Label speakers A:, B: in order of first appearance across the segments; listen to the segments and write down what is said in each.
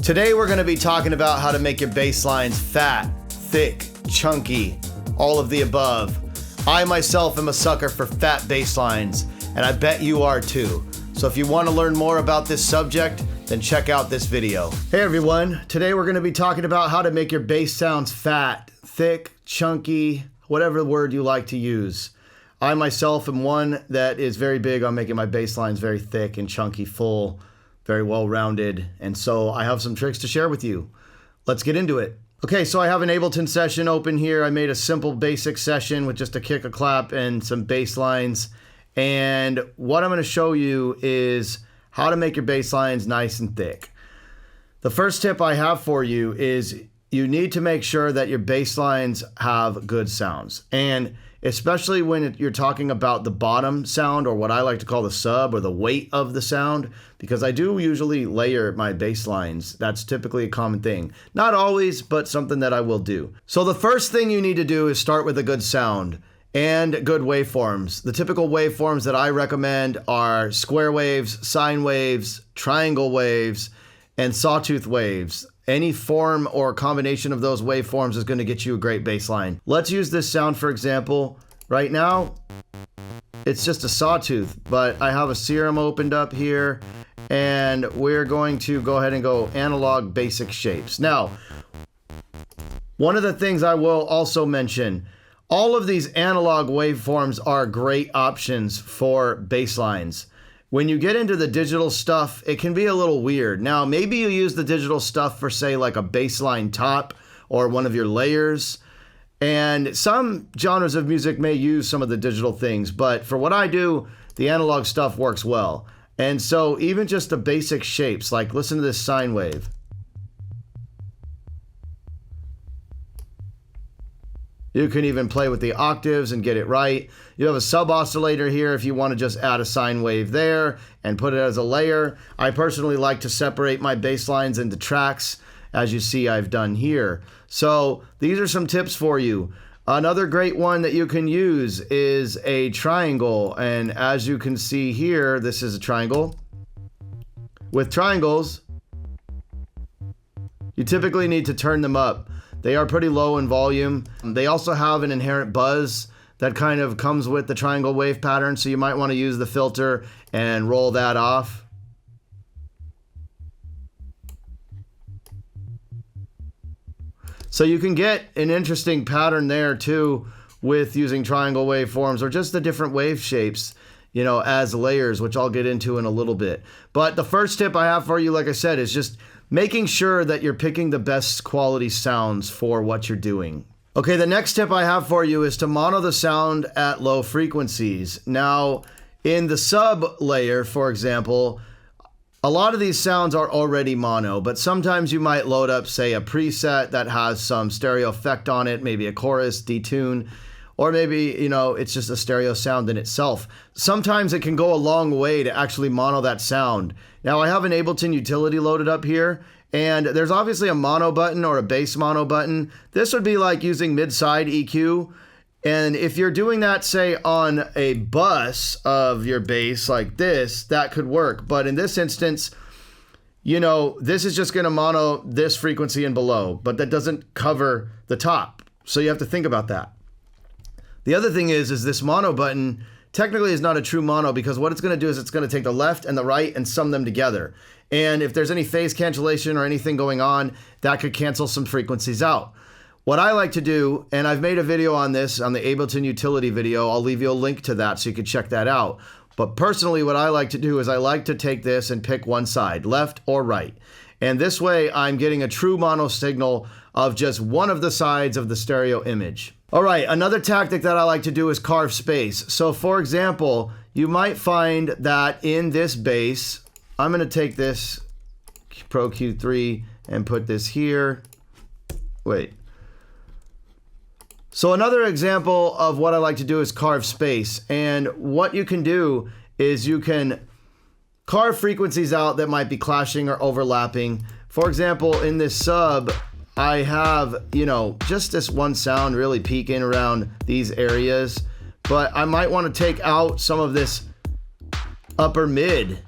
A: Today we're going to be talking about how to make your bass lines fat, thick, chunky, all of the above. I myself am a sucker for fat bass lines, and I bet you are too. So if you want to learn more about this subject, then check out this video. Hey everyone, today we're going to be talking about how to make your bass sounds fat, thick, chunky, whatever word you like to use. I myself am one that is very big on making my bass lines very thick and chunky, full, very well-rounded, and so I have some tricks to share with you. Let's get into it. Okay, so I have an Ableton session open here. I made a simple basic session with just a kick, a clap, and some bass lines. And what I'm going to show you is how to make your bass lines nice and thick. The first tip I have for you is you need to make sure that your bass lines have good sounds. And especially when you're talking about the bottom sound, or what I like to call the sub, or the weight of the sound, because I do usually layer my bass lines. That's typically a common thing. Not always, but something that I will do. So the first thing you need to do is start with a good sound and good waveforms. The typical waveforms that I recommend are square waves, sine waves, triangle waves, and sawtooth waves. Any form or combination of those waveforms is going to get you a great bass line. Let's use this sound for example. Right now, it's just a sawtooth, but I have a serum opened up here, and we're going to go ahead and go analog basic shapes. Now, one of the things I will also mention, all of these analog waveforms are great options for bass lines. When you get into the digital stuff, it can be a little weird. Now, maybe you use the digital stuff for, say, like a bass line top or one of your layers. And some genres of music may use some of the digital things, but for what I do, the analog stuff works well. And so even just the basic shapes, like listen to this sine wave. You can even play with the octaves and get it right. You have a sub oscillator here if you want to just add a sine wave there and put it as a layer. I personally like to separate my bass lines into tracks, as you see I've done here. So these are some tips for you. Another great one that you can use is a triangle. And as you can see here, this is a triangle. With triangles, you typically need to turn them up. They are pretty low in volume. They also have an inherent buzz that kind of comes with the triangle wave pattern, so you might want to use the filter and roll that off. So you can get an interesting pattern there too with using triangle waveforms, or just the different wave shapes, you know, as layers, which I'll get into in a little bit. But the first tip I have for you, like I said, is just making sure that you're picking the best quality sounds for what you're doing. Okay, the next tip I have for you is to mono the sound at low frequencies. Now, in the sub layer, for example, a lot of these sounds are already mono, but sometimes you might load up, say, a preset that has some stereo effect on it, maybe a chorus, detune, or maybe, you know, it's just a stereo sound in itself. Sometimes it can go a long way to actually mono that sound. Now, I have an Ableton utility loaded up here, and there's obviously a mono button or a bass mono button. This would be like using mid-side EQ. And if you're doing that, say, on a bus of your bass like this, that could work. But in this instance, you know, this is just going to mono this frequency and below, but that doesn't cover the top. So you have to think about that. The other thing is this mono button technically is not a true mono, because what it's going to do is it's going to take the left and the right and sum them together. And if there's any phase cancellation or anything going on, that could cancel some frequencies out. What I like to do, and I've made a video on this on the Ableton utility video, I'll leave you a link to that so you can check that out. But personally, what I like to do is I like to take this and pick one side, left or right. And this way I'm getting a true mono signal of just one of the sides of the stereo image. All right, another tactic that I like to do is carve space. So for example, you might find that in this bass, I'm going to take this Pro Q3 and put this here. Wait. So another example of what I like to do is carve space. And what you can do is you can carve frequencies out that might be clashing or overlapping. For example, in this sub, I have, you know, just this one sound really peaking around these areas, but I might want to take out some of this upper mid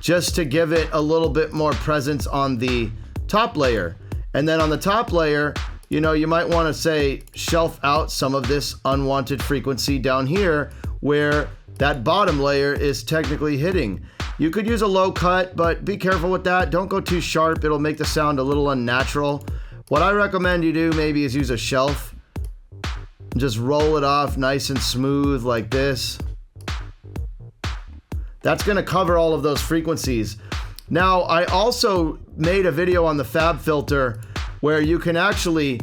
A: just to give it a little bit more presence on the top layer. And then on the top layer, you know, you might want to say shelf out some of this unwanted frequency down here where that bottom layer is technically hitting. You could use a low cut, but be careful with that. Don't go too sharp. It'll make the sound a little unnatural. What I recommend you do maybe is use a shelf. Just roll it off nice and smooth like this. That's going to cover all of those frequencies. Now, I also made a video on the Fab filter where you can actually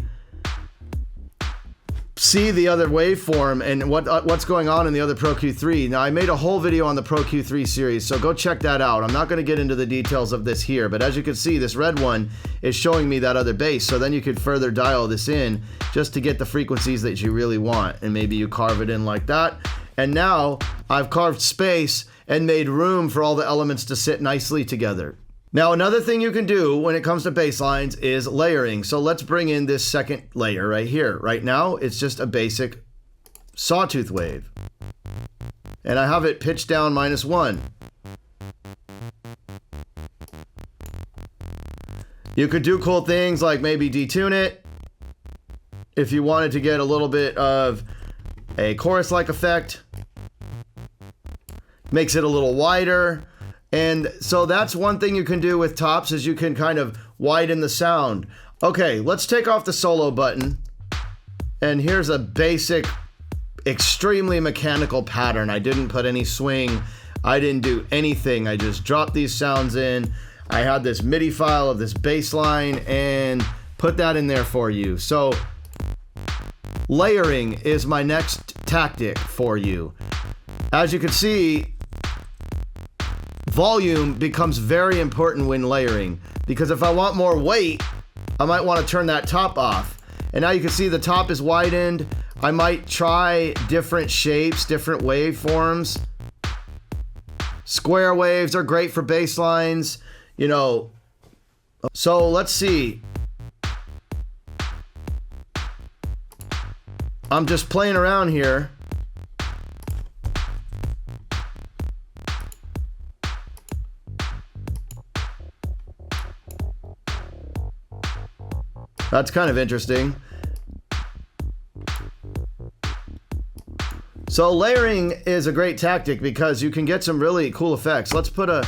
A: see the other waveform and what's going on in the other Pro Q3. Now, I made a whole video on the Pro Q3 series, so go check that out. I'm not going to get into the details of this here, but as you can see, this red one is showing me that other bass, so then you could further dial this in just to get the frequencies that you really want, and maybe you carve it in like that. And now, I've carved space and made room for all the elements to sit nicely together. Now, another thing you can do when it comes to bass lines is layering. So let's bring in this second layer right here. Right now, it's just a basic sawtooth wave. And I have it pitched down -1. You could do cool things like maybe detune it if you wanted to get a little bit of a chorus-like effect. Makes it a little wider. And so that's one thing you can do with tops, is you can kind of widen the sound. Okay, let's take off the solo button. And here's a basic, extremely mechanical pattern. I didn't put any swing. I didn't do anything. I just dropped these sounds in. I had this MIDI file of this bass line and put that in there for you. So layering is my next tactic for you. As you can see, volume becomes very important when layering, because if I want more weight, I might want to turn that top off. And now you can see the top is widened. I might try different shapes, different waveforms. Square waves are great for bass lines, you know. So let's see. I'm just playing around here. That's kind of interesting. So layering is a great tactic because you can get some really cool effects. Let's put a...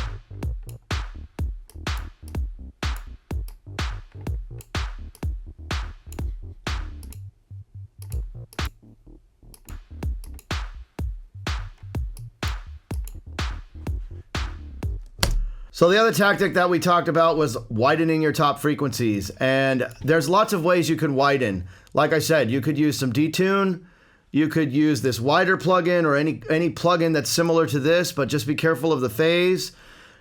A: So the other tactic that we talked about was widening your top frequencies, and there's lots of ways you can widen. Like I said, you could use some detune, you could use this wider plugin or any plugin that's similar to this, but just be careful of the phase.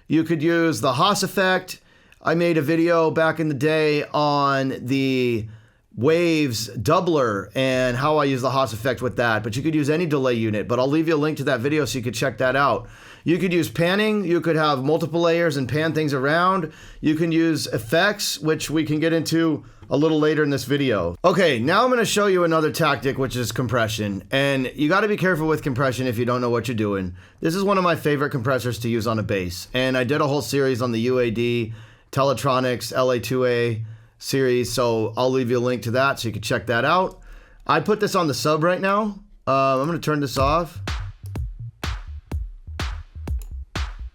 A: You could use the Haas effect. I made a video back in the day on the Waves doubler and how I use the Haas effect with that, but you could use any delay unit, but I'll leave you a link to that video so you could check that out. You could use panning. You could have multiple layers and pan things around. You can use effects, which we can get into a little later in this video. Okay, now I'm going to show you another tactic, which is compression. And you got to be careful with compression if you don't know what you're doing. This is one of my favorite compressors to use on a bass. And I did a whole series on the UAD, Teletronics, LA2A series. So I'll leave you a link to that so you can check that out. I put this on the sub right now. I'm going to turn this off.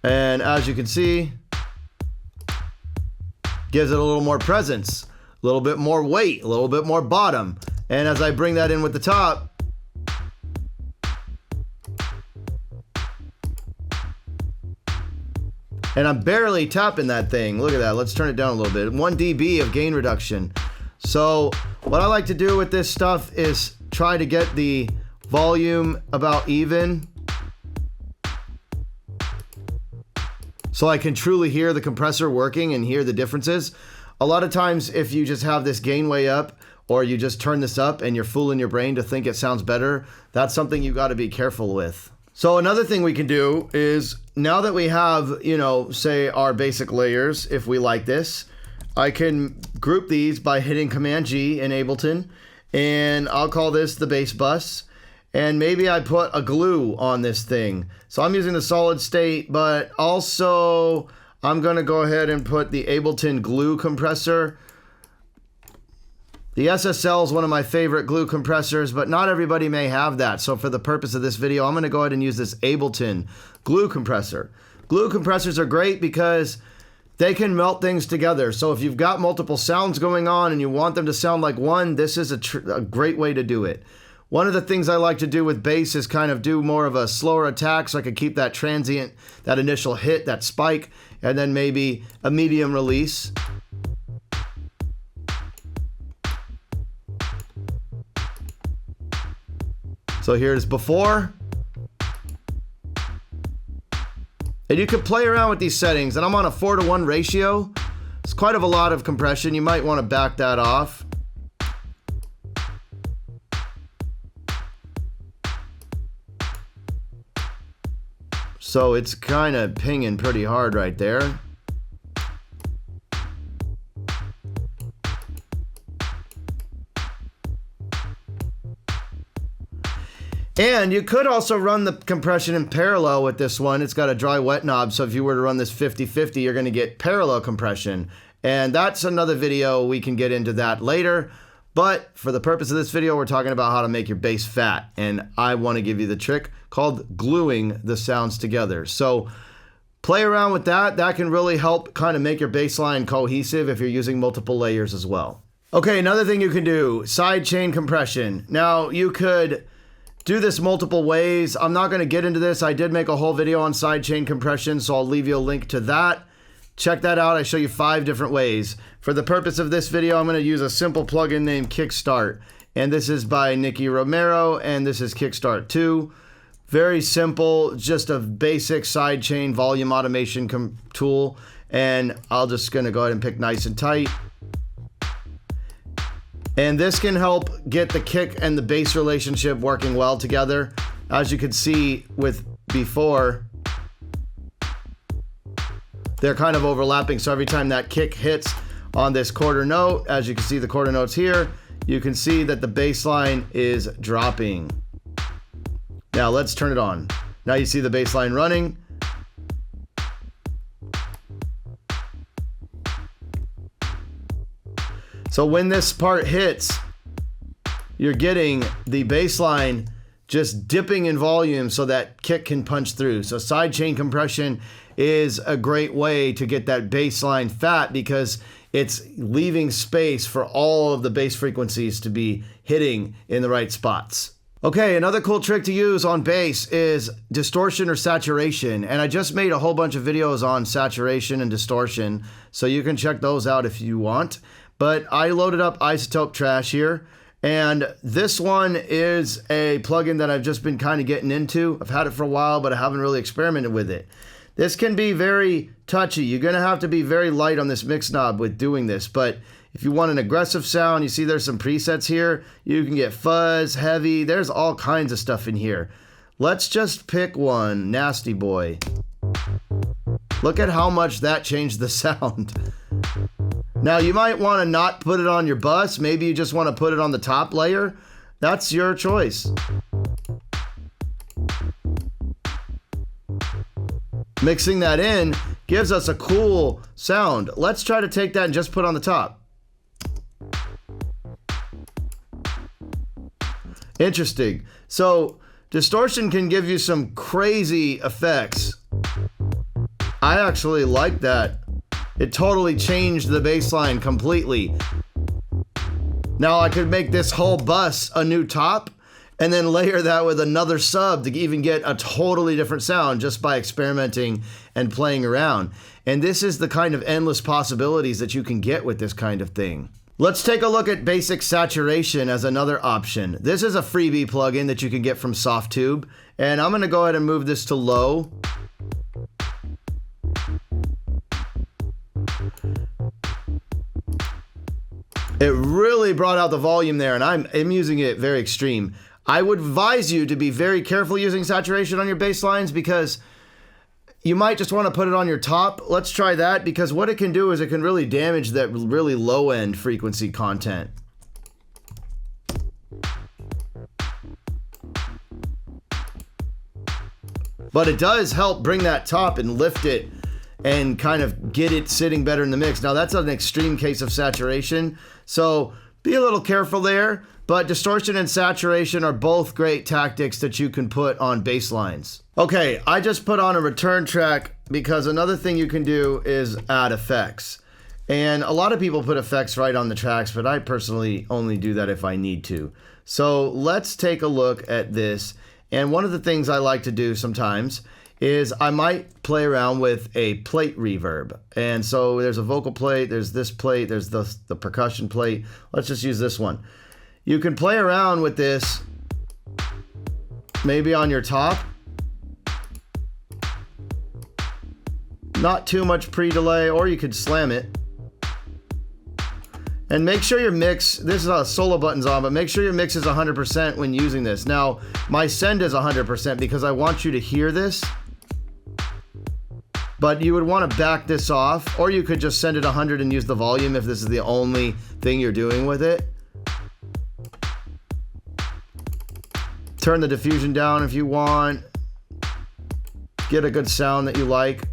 A: And as you can see, gives it a little more presence, a little bit more weight, a little bit more bottom. And as I bring that in with the top, and I'm barely tapping that thing. Look at that. Let's turn it down a little bit. 1 dB of gain reduction. So what I like to do with this stuff is try to get the volume about even, so I can truly hear the compressor working and hear the differences. A lot of times if you just have this gain way up, or you just turn this up and you're fooling your brain to think it sounds better, that's something you got to be careful with. So another thing we can do is, now that we have, you know, say our basic layers, if we like this, I can group these by hitting Command G in Ableton, and I'll call this the bass bus. And maybe I put a glue on this thing. So I'm using the solid state, but also I'm gonna go ahead and put the Ableton glue compressor. The SSL is one of my favorite glue compressors, but not everybody may have that. So for the purpose of this video, I'm gonna go ahead and use this Ableton glue compressor. Glue compressors are great because they can melt things together. So if you've got multiple sounds going on and you want them to sound like one, this is a great way to do it. One of the things I like to do with bass is kind of do more of a slower attack so I can keep that transient, that initial hit, that spike, and then maybe a medium release. So here's before. And you can play around with these settings, and I'm on a 4:1 ratio. It's quite a lot of compression. You might want to back that off. So it's kind of pinging pretty hard right there. And you could also run the compression in parallel with this one. It's got a dry wet knob, so if you were to run this 50-50, you're gonna get parallel compression. And that's another video, we can get into that later. But for the purpose of this video, we're talking about how to make your bass fat. And I wanna give you the trick called gluing the sounds together. So play around with that. That can really help kind of make your bass line cohesive if you're using multiple layers as well. Okay, another thing you can do, sidechain compression. Now you could do this multiple ways. I'm not gonna get into this. I did make a whole video on sidechain compression, so I'll leave you a link to that. Check that out. I show you 5 different ways. For the purpose of this video, I'm gonna use a simple plugin named Kickstart. And this is by Nicky Romero, and this is Kickstart 2. Very simple, just a basic sidechain volume automation tool. And I'll just gonna go ahead and pick nice and tight. And this can help get the kick and the bass relationship working well together. As you can see with before, they're kind of overlapping. So every time that kick hits on this quarter note, as you can see the quarter notes here, you can see that the bass line is dropping. Now let's turn it on. Now you see the bass line running. So when this part hits, you're getting the bass line just dipping in volume so that kick can punch through. So sidechain compression is a great way to get that bass line fat because it's leaving space for all of the bass frequencies to be hitting in the right spots. Okay, another cool trick to use on bass is distortion or saturation. And I just made a whole bunch of videos on saturation and distortion, so you can check those out if you want. But I loaded up Isotope Trash here, and this one is a plugin that I've just been kind of getting into. I've had it for a while, but I haven't really experimented with it. This can be very touchy. You're gonna have to be very light on this mix knob with doing this, but if you want an aggressive sound, you see there's some presets here. You can get fuzz, heavy, there's all kinds of stuff in here. Let's just pick one, Nasty Boy. Look at how much that changed the sound. Now you might want to not put it on your bus. Maybe you just want to put it on the top layer. That's your choice. Mixing that in gives us a cool sound. Let's try to take that and just put on the top. Interesting. So distortion can give you some crazy effects. I actually like that. It totally changed the bass line completely. Now I could make this whole bus a new top and then layer that with another sub to even get a totally different sound just by experimenting and playing around. And this is the kind of endless possibilities that you can get with this kind of thing. Let's take a look at basic saturation as another option. This is a freebie plugin that you can get from Softtube, and I'm gonna go ahead and move this to low. It really brought out the volume there, and I'm using it very extreme. I would advise you to be very careful using saturation on your bass lines because you might just want to put it on your top. Let's try that, because what it can do is it can really damage that really low end frequency content. But it does help bring that top and lift it and kind of get it sitting better in the mix. Now that's an extreme case of saturation, so be a little careful there, but distortion and saturation are both great tactics that you can put on bass lines. Okay, I just put on a return track because another thing you can do is add effects. And a lot of people put effects right on the tracks, but I personally only do that if I need to. So let's take a look at this. And one of the things I like to do sometimes is I might play around with a plate reverb. And so there's a vocal plate, there's this plate, there's the percussion plate. Let's just use this one. You can play around with this maybe on your top. Not too much pre-delay, or you could slam it. And make sure your mix, this is a solo buttons on, but make sure your mix is 100% when using this. Now, my send is 100% because I want you to hear this. But you would want to back this off, or you could just send it 100 and use the volume if this is the only thing you're doing with it. Turn the diffusion down if you want. Get a good sound that you like.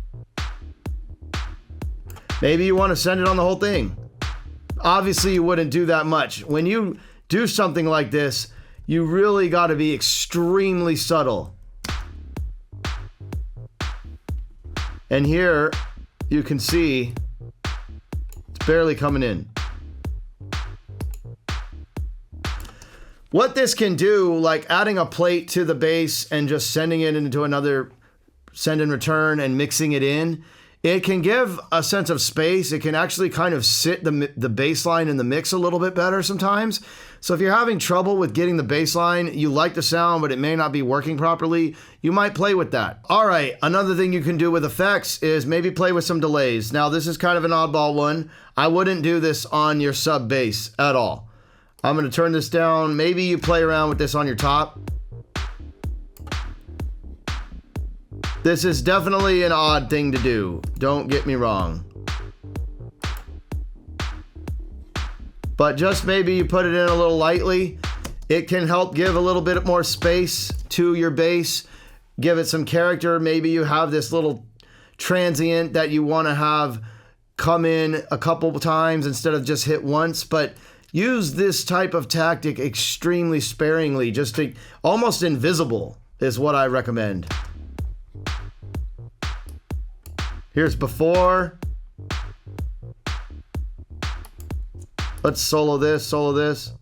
A: Maybe you want to send it on the whole thing. Obviously, you wouldn't do that much. When you do something like this, you really got to be extremely subtle. And here, you can see it's barely coming in. What this can do, like adding a plate to the bass and just sending it into another send and return and mixing it in, it can give a sense of space. It can actually kind of sit the bass line in the mix a little bit better sometimes. So if you're having trouble with getting the bass line, you like the sound, but it may not be working properly, you might play with that. All right, another thing you can do with effects is maybe play with some delays. Now, this is kind of an oddball one. I wouldn't do this on your sub bass at all. I'm gonna turn this down. Maybe you play around with this on your top. This is definitely an odd thing to do. Don't get me wrong. But just maybe you put it in a little lightly. It can help give a little bit more space to your bass. Give it some character. Maybe you have this little transient that you want to have come in a couple times instead of just hit once. But use this type of tactic extremely sparingly. Just to almost invisible is what I recommend. Here's before. Let's solo this, solo this.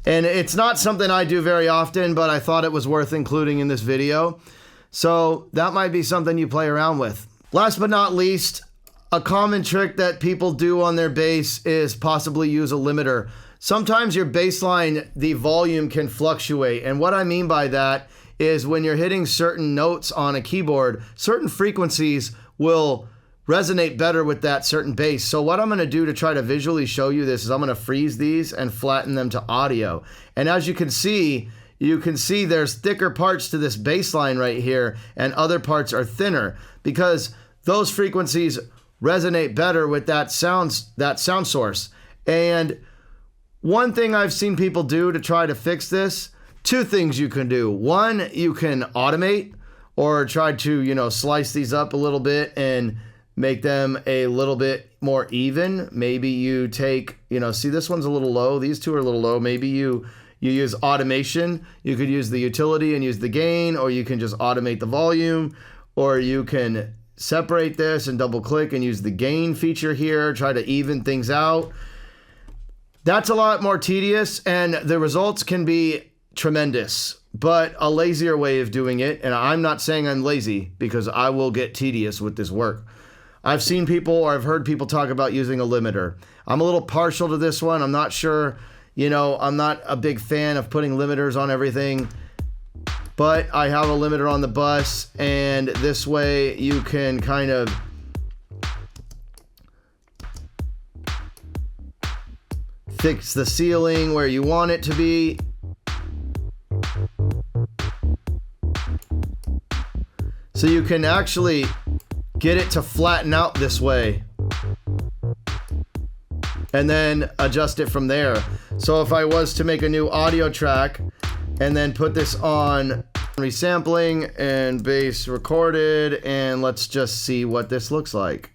A: And it's not something I do very often, but I thought it was worth including in this video. So that might be something you play around with. Last but not least, a common trick that people do on their bass is possibly use a limiter. Sometimes your bass line, the volume can fluctuate. And what I mean by that is when you're hitting certain notes on a keyboard, certain frequencies will resonate better with that certain bass. So what I'm gonna do to try to visually show you this is I'm gonna freeze these and flatten them to audio. And as you can see there's thicker parts to this bass line right here and other parts are thinner because those frequencies resonate better with that sound source. And one thing I've seen people do to try to fix this, two things you can do. One, you can automate or try to, slice these up a little bit and make them a little bit more even. Maybe you take, see this one's a little low. These two are a little low. Maybe you use automation. You could use the utility and use the gain, or you can just automate the volume, or you can separate this and double click and use the gain feature here, try to even things out. That's a lot more tedious and the results can be tremendous, but a lazier way of doing it, and I'm not saying I'm lazy because I will get tedious with this work. I've seen people or I've heard people talk about using a limiter. I'm a little partial to this one. I'm not sure, I'm not a big fan of putting limiters on everything, but I have a limiter on the bus, and this way you can kind of fix the ceiling where you want it to be. So you can actually get it to flatten out this way and then adjust it from there. So if I was to make a new audio track and then put this on resampling and bass recorded, and let's just see what this looks like.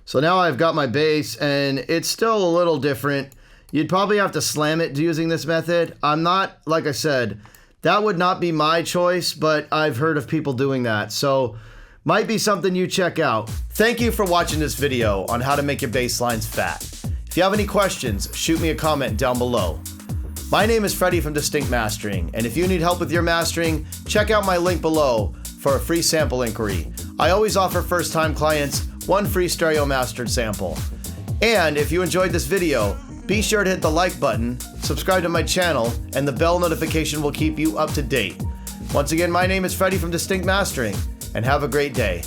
A: So now I've got my bass, and it's still a little different. You'd probably have to slam it using this method. I'm not, like I said, that would not be my choice, but I've heard of people doing that. So might be something you check out. Thank you for watching this video on how to make your bass lines fat. If you have any questions, shoot me a comment down below. My name is Freddie from Distinct Mastering, and if you need help with your mastering, check out my link below for a free sample inquiry. I always offer first-time clients one free stereo mastered sample. And if you enjoyed this video, be sure to hit the like button, subscribe to my channel, and the bell notification will keep you up to date. Once again, my name is Freddie from Distinct Mastering, and have a great day.